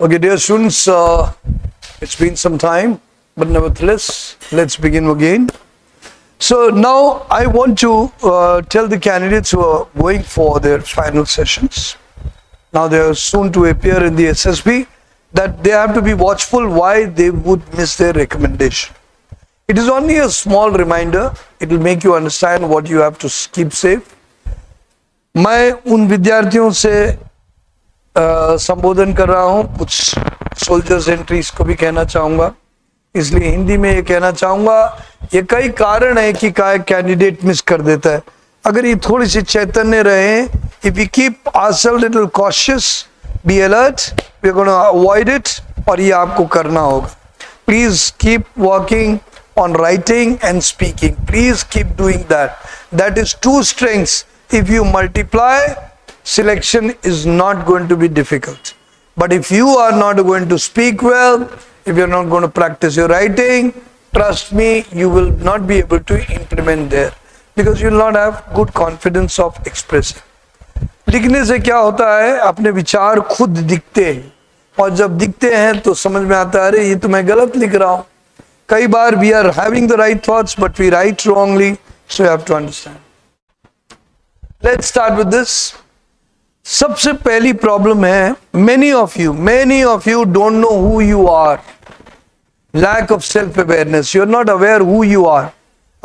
Okay, dear students, it's been some time, but nevertheless, let's begin again. So now I want to tell the candidates who are going for their final sessions, now they are soon to appear in the SSB, that they have to be watchful why they would miss their recommendation. It is only a small reminder, it will make you understand what you have to keep safe. मैं उन विद्यार्थियों से संबोधन कर रहा हूं, कुछ soldiers entries को भी कहना चाहूंगा, इसलिए हिंदी में ये कहना चाहूंगा, ये कई कारण है कि काय कैंडिडेट मिस कर देता है. अगर ये थोड़ी सी चैतन्य रहे, if we keep ourselves little cautious, be alert, we are gonna avoid it, और ये आपको करना होगा. Please keep working on writing and speaking. Please keep doing that. That is two strengths. If you multiply, selection is not going to be difficult. But if you are not going to speak well, if you're not going to practice your writing, trust me, you will not be able to implement there, because you will not have good confidence of expressing. लिखने से क्या होता है, अपने विचार खुद दिखते हैं, और जब दिखते हैं तो समझ में आता है, अरे ये तो मैं गलत लिख रहा हूँ. कई बार we are having the right thoughts but we write wrongly, so you have to understand. Let's start with this. सबसे पहली प्रॉब्लम है, many of you don't know who you are. Lack of self awareness. You are not aware who you are.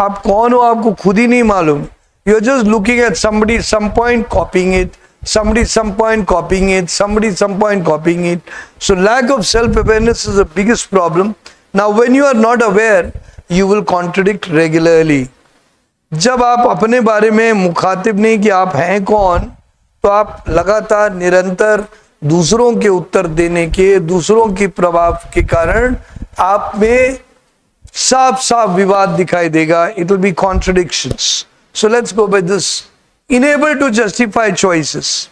आप कौन हो आपको खुद ही नहीं मालूम. You are just looking at somebody some point copying it, somebody some point copying it, somebody some point copying it. So lack of self awareness is the biggest problem. Now when you are not aware, you will contradict regularly. जब आप अपने बारे में मुखातिब नहीं कि आप हैं कौन, तो आप लगातार निरंतर दूसरों के उत्तर देने के, दूसरों के प्रभाव के कारण आप में साफ साफ विवाद दिखाई देगा. It will be contradictions. So let's go by this. Unable to justify choices.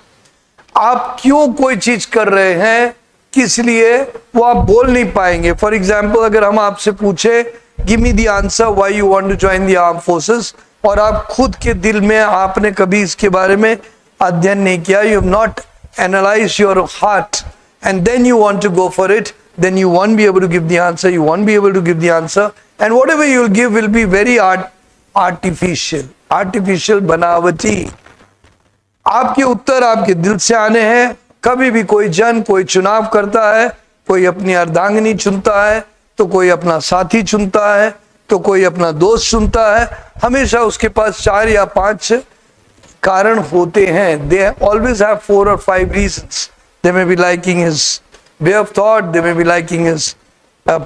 आप क्यों कोई चीज कर रहे हैं, किस लिए, वो आप बोल नहीं पाएंगे. फॉर एग्जाम्पल, अगर हम आपसे पूछे give me the answer why you want to join the arm forces, और आप खुद के दिल में आपने कभी इसके बारे में अध्ययन नहीं किया, you have not analyse your heart and then you want to go for it, then you won't be able to give the answer, you won't be able to give the answer, and whatever you will give will be very artificial, बनावटी. आपके उत्तर आपके दिल से आने हैं. कभी भी कोई चुनाव करता है, कोई अपनी अर्धांगिनी चुनता है, तो कोई अपना साथी चुनता है, तो कोई अपना दोस्त चुनता है. हमेशा उसके पास 4 या 5 कारण होते हैं. They always have 4 or 5 reasons. They may be liking his way of thought, they may be liking his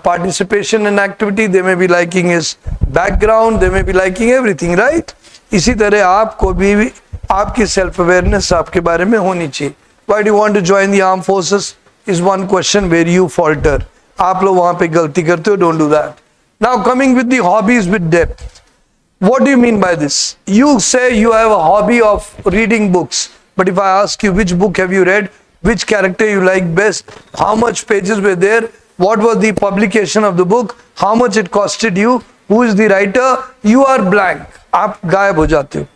participation in activity, they may be liking his background, they may be liking everything, right? इसी तरह आपको भी आपकी self awareness आपके बारे में होनी चाहिए. Why do you want to join the armed forces is one question where you falter. आप लोग वहां पे गलती करते हो. Don't do that. Now coming with the hobbies with depth. What do you mean by this? You say you have a hobby of reading books, but if I ask you which book have you read, which character you like best, how much pages were there, what was the publication of the book, how much it costed you, who is the writer, you are blank. आप गायब हो जाते हो.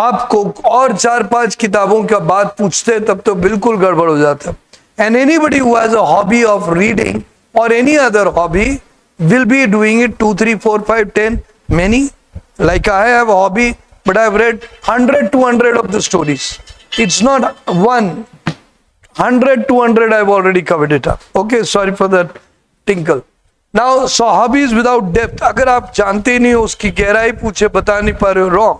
आपको और 4-5 किताबों का बात पूछते तब तो बिल्कुल गड़बड़ हो जाता. And anybody who has a hobby of reading और any other hobby will be doing it 2, 3, 4, 5, 10, many. Like I have a hobby, but I have read 100, 200 of the stories. It's not one. 100, 200 I've already covered it up. Okay, sorry for that tinkle. Now, so hobbies without depth. अगर आप जानते नहीं हो, उसकी गहराई पूछे बता नहीं पा रहे हो, wrong.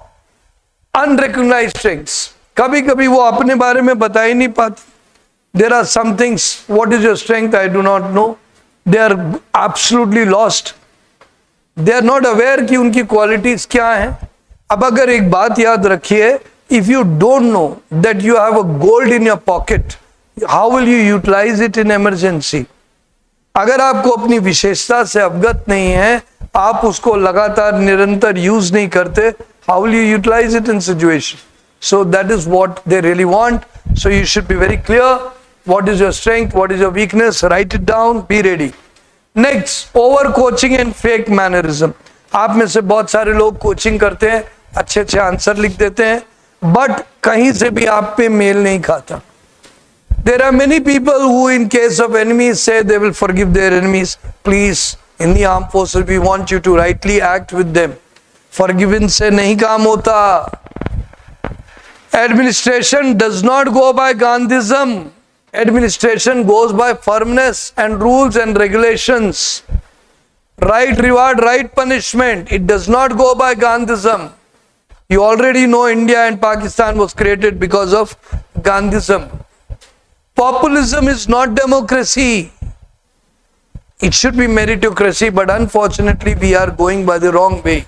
Unrecognized strengths. कभी कभी वो अपने बारे में बता ही नहीं पाते. There are some things. What is your strength? I do not know. They are absolutely lost. They are not aware कि उनकी qualities क्या हैं. अब अगर एक बात याद रखिए, if you don't know that you have a gold in your pocket, how will you utilize it in emergency? अगर आपको अपनी विशेषता से अवगत नहीं है, आप उसको लगातार निरंतर यूज नहीं करते, how will you utilize it in situation? So that is what they really want. So you should be very clear what is your strength, what is your weakness, write it down, be ready. Next, over coaching and fake mannerism. आप में से बहुत सारे लोग coaching करते हैं, अच्छे अच्छे आंसर लिख देते हैं, बट कहीं से भी आप पे मेल नहीं खाता. There are many people who, in case of enemies, say they will forgive their enemies. Please, in the armed forces, we want you to rightly act with them. Forgiveness से नहीं काम होता. Administration does not go by Gandhism. Administration goes by firmness and rules and regulations. Right reward, right punishment. It does not go by Gandhism. You already know India and Pakistan was created because of Gandhism. Populism is not democracy. It should be meritocracy, but unfortunately we are going by the wrong way.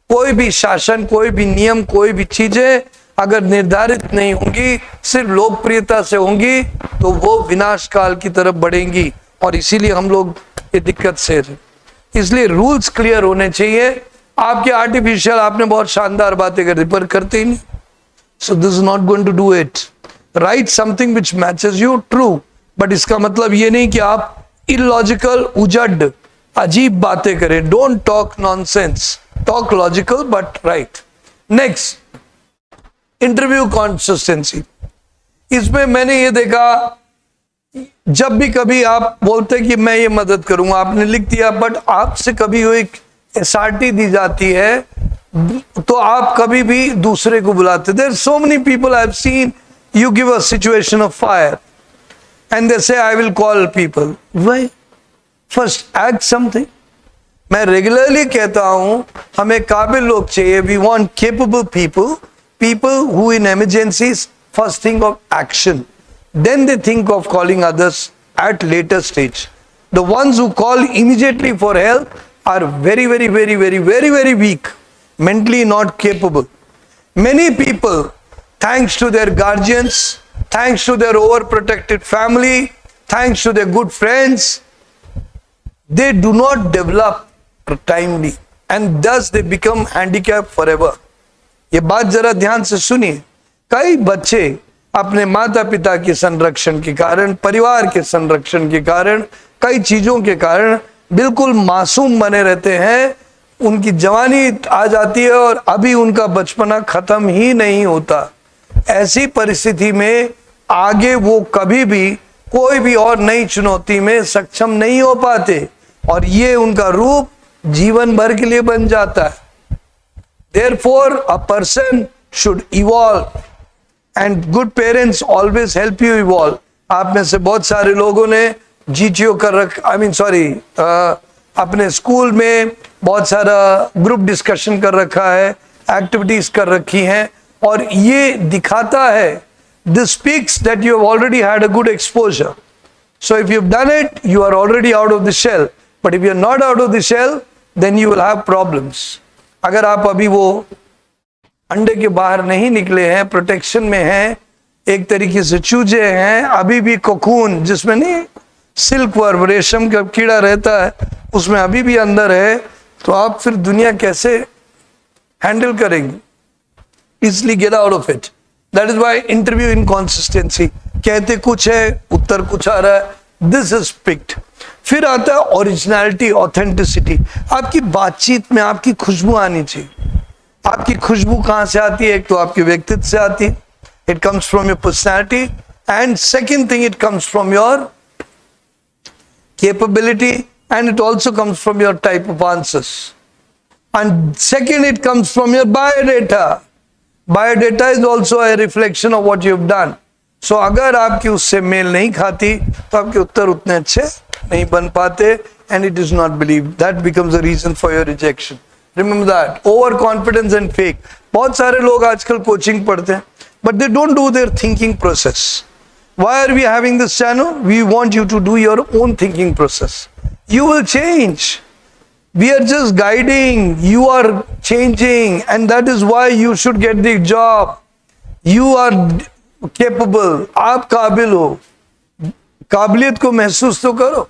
कोई भी शासन, कोई भी नियम, कोई भी चीजें अगर निर्धारित नहीं होंगी, सिर्फ लोकप्रियता से होंगी, तो वो विनाश काल की तरफ बढ़ेंगी. और इसीलिए हम लोग ये दिक्कत से, इसलिए रूल्स क्लियर होने चाहिए. आपके आर्टिफिशियल, आपने बहुत शानदार बातें कर दी, पर करते ही नहीं. So this is not going to do it. Write something which matches you, true, but इसका मतलब ये नहीं कि आप इलॉजिकल, उजड, अजीब बातें करें. Don't talk nonsense, talk logical but right. Next, interview consistency. इसमें मैंने ये देखा, जब भी कभी आप बोलते कि मैं ये मदद करूंगा, आपने लिख दिया, बट आपसे कभी वो एक एसआरटी दी जाती है तो आप कभी भी दूसरे को बुलाते. There so many people I have seen, you give a situation of fire and they say I will call people. Why? First act something. मैं रेगुलरली कहता हूं हमें काबिल लोग चाहिए. We want capable people, people who in emergencies first think of action, then they think of calling others at later stage. The ones who call immediately for help are very weak, mentally not capable. Many people, thanks to their guardians, thanks to their overprotected family, thanks to their good friends, they do not develop timely and thus they become handicapped forever. ये बात जरा ध्यान से सुनिए. कई बच्चे अपने माता पिता के संरक्षण के कारण, परिवार के संरक्षण के कारण, कई चीजों के कारण बिल्कुल मासूम बने रहते हैं. उनकी जवानी आ जाती है और अभी उनका बचपना खत्म ही नहीं होता. ऐसी परिस्थिति में आगे वो कभी भी कोई भी और नई चुनौती में सक्षम नहीं हो पाते और ये उनका रूप जीवन भर के लिए बन जाता है. Therefore, a person should evolve and good parents always help you evolve. आप में से बहुत सारे लोगों ने GTO कर अपने स्कूल में बहुत सारा ग्रुप डिस्कशन कर रखा है, एक्टिविटीज कर रखी हैं और ये दिखाता है, this speaks that you have already had a good exposure. So if you've done it, you are already out of the shell. But if you're not out of the shell, then you will have problems. अगर आप अभी वो अंडे के बाहर नहीं निकले हैं, प्रोटेक्शन में हैं, एक तरीके से चूजे हैं, अभी भी कोकून जिसमें नहीं सिल्क वर्म, रेशम का कीड़ा रहता है, उसमें अभी भी अंदर है, तो आप फिर दुनिया कैसे हैंडल करेंगे? Easily get out of it. That is why interview inconsistency. कहते कुछ है, उत्तर कुछ आ रहा है. This is picked. फिर आता है ओरिजिनलिटी, ऑथेंटिसिटी. आपकी बातचीत में आपकी खुशबू आनी चाहिए. आपकी खुशबू कहां से आती है? एक तो आपके व्यक्तित्व से आती है. It comes from your personality, and second thing, it comes from your capability, and it also comes from your type of answers. And second, it comes from your biodata. Biodata is also a reflection of what you have done. So अगर आपकी उससे mail नहीं खाती तो आपके उत्तर उतने अच्छे नहीं बन पाते, and it is not believed. That becomes a reason for your rejection. Remember that. Overconfidence and fake. बहुत सारे लोग आजकल कोचिंग पढ़ते हैं, but they don't do their thinking process. Why are we having this channel? We want you to do your own thinking process. You will change. We are just guiding. You are changing, and that is why you should get the job. You are capable. आप काबिल हो. काबिलियत को महसूस तो करो.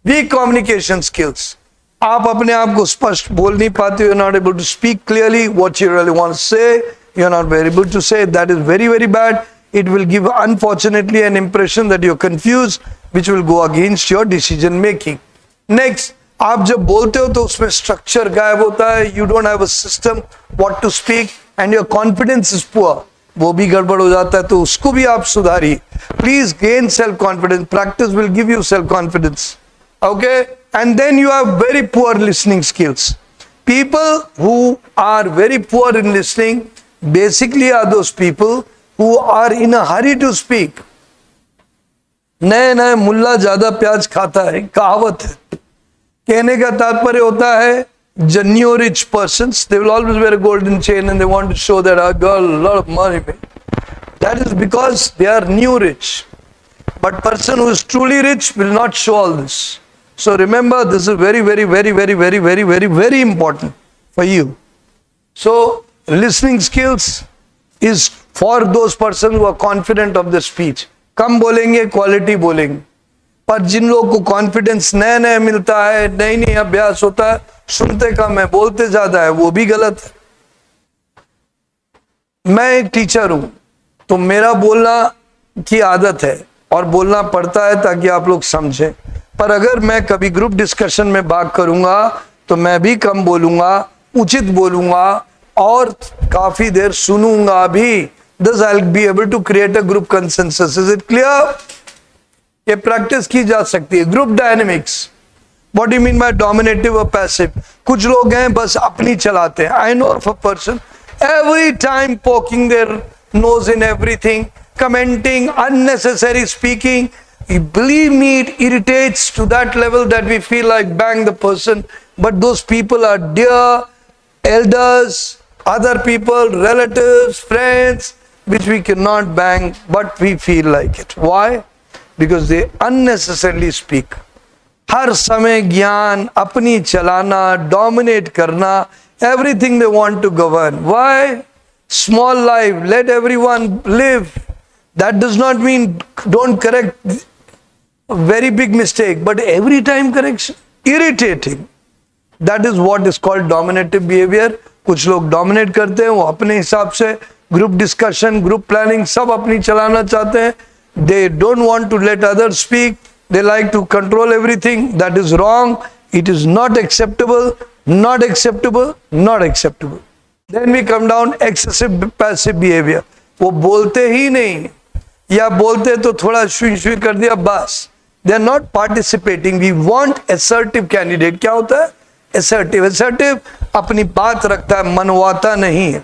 Weak communication skills. आप अपने आप को स्पष्ट बोल नहीं पाते. You're not able to speak clearly what you really want to say. You're not very able to say. That is very, very bad. It will give, unfortunately, an impression that you're confused, which will go against your decision making. Next, आप जब बोलते हो तो उसमें structure गायब होता है. You don't have a system what to speak, and your confidence is poor. वो भी गड़बड़ हो जाता है, तो उसको भी आप सुधारिए. Please gain self confidence. Practice will give you self confidence. Okay, and then you have very poor listening skills. People who are very poor in listening basically are those people who are in a hurry to speak. नए नए मुल्ला ज्यादा प्याज खाता है, कहावत है. कहने का तात्पर्य होता है, the new rich persons, they will always wear a golden chain and they want to show that I got a lot of money. That is because they are new rich. But person who is truly rich will not show all this. So remember, this is very, very, very, very, very, very, very, very important for you. So listening skills is for those persons who are confident of the speech. कम बोलेंगे, quality बोलेंगे. पर जिन लोगों को confidence नया नया मिलता है, नई नई अभ्यास होता है, सुनते कम है, बोलते ज्यादा है, वो भी गलत है. मैं एक टीचर हूं, तो मेरा बोलना की आदत है और बोलना पड़ता है ताकि आप लोग समझें. पर अगर मैं कभी ग्रुप डिस्कशन में भाग करूंगा तो मैं भी कम बोलूंगा, उचित बोलूंगा और काफी देर सुनूंगा भी. Thus I'll be able to create a group consensus. Is it clear? ये प्रैक्टिस की जा सकती है. Group dynamics. What do you mean by dominative or passive? कुछ लोग हैं बस अपनी चलाते हैं. I know of a person every time poking their nose in everything, commenting, unnecessary speaking. Believe me, it irritates to that level that we feel like bang the person. But those people are dear elders, other people, relatives, friends, which we cannot bang, but we feel like it. Why? Because they unnecessarily speak. हर समय ज्ञान अपनी चलाना, dominate करना, everything they want to govern. Why? Small life, let everyone live. That does not mean don't correct a very big mistake, but every time correction, irritating. That is what is called dominative behavior. कुछ लोग dominate करते हैं, वो अपने हिसाब से group discussion, group planning सब अपनी चलाना चाहते हैं. They don't want to let others speak. They like to control everything. That is wrong. It is not acceptable. Not acceptable. Not acceptable. Then we come down excessive passive behavior. वो बोलते ही नहीं या बोलते तो थोड़ा शुई शुई कर दिया बस. They are not participating. We want assertive candidate. क्या होता है? Assertive. Assertive अपनी बात रखता है, मनवाता नहीं है.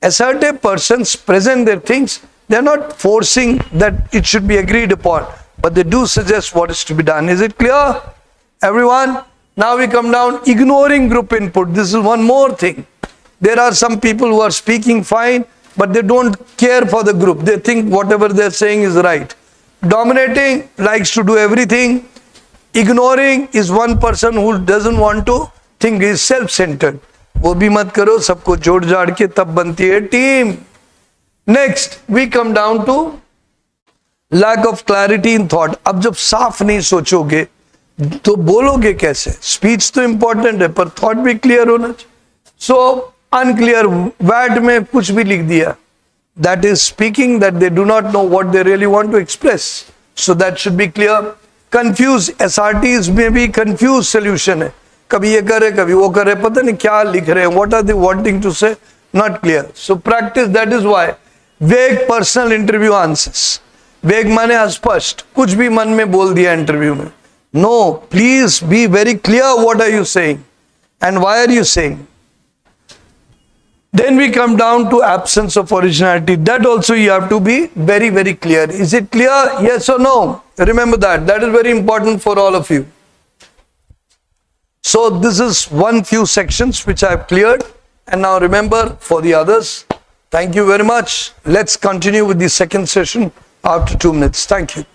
Assertive persons present their things. They are not forcing that it should be agreed upon, but they do suggest what is to be done. Is it clear, everyone? Now we come down ignoring group input. This is one more thing. There are some people who are speaking fine, but they don't care for the group. They think whatever they're saying is right. Dominating, likes to do everything. Ignoring is one person who doesn't want to think, is self-centered. वो भी मत करो, सबको जोड़ जाड़ के तब बनती है team. Next, we come down to lack of clarity in thought. अब जब साफ नहीं सोचोगे तो बोलोगे कैसे? स्पीच तो इंपॉर्टेंट है पर थॉट भी क्लियर होना चाहिए. सो अनक्लियर वर्ड में कुछ भी लिख दिया. That is speaking that they do not know what they really want to express. So that should be clear. Confused. SRTs में भी confused solution है. कभी ये करे, कभी वो करे, पता नहीं क्या लिख रहे हैं. What are they wanting to say? Not clear. So practice. That is why. Vague personal interview answers. Vague माने अस्पष्ट, कुछ भी मन में बोल दिया इंटरव्यू में. No, please be very clear. What are you saying and why are you saying? Then we come down to absence of originality. That also you have to be very, very clear. Is it clear? Yes or no? Remember that. That is very important for all of you. So this is one few sections which I have cleared. And now remember for the others. Thank you very much. Let's continue with the second session after 2 minutes. Thank you.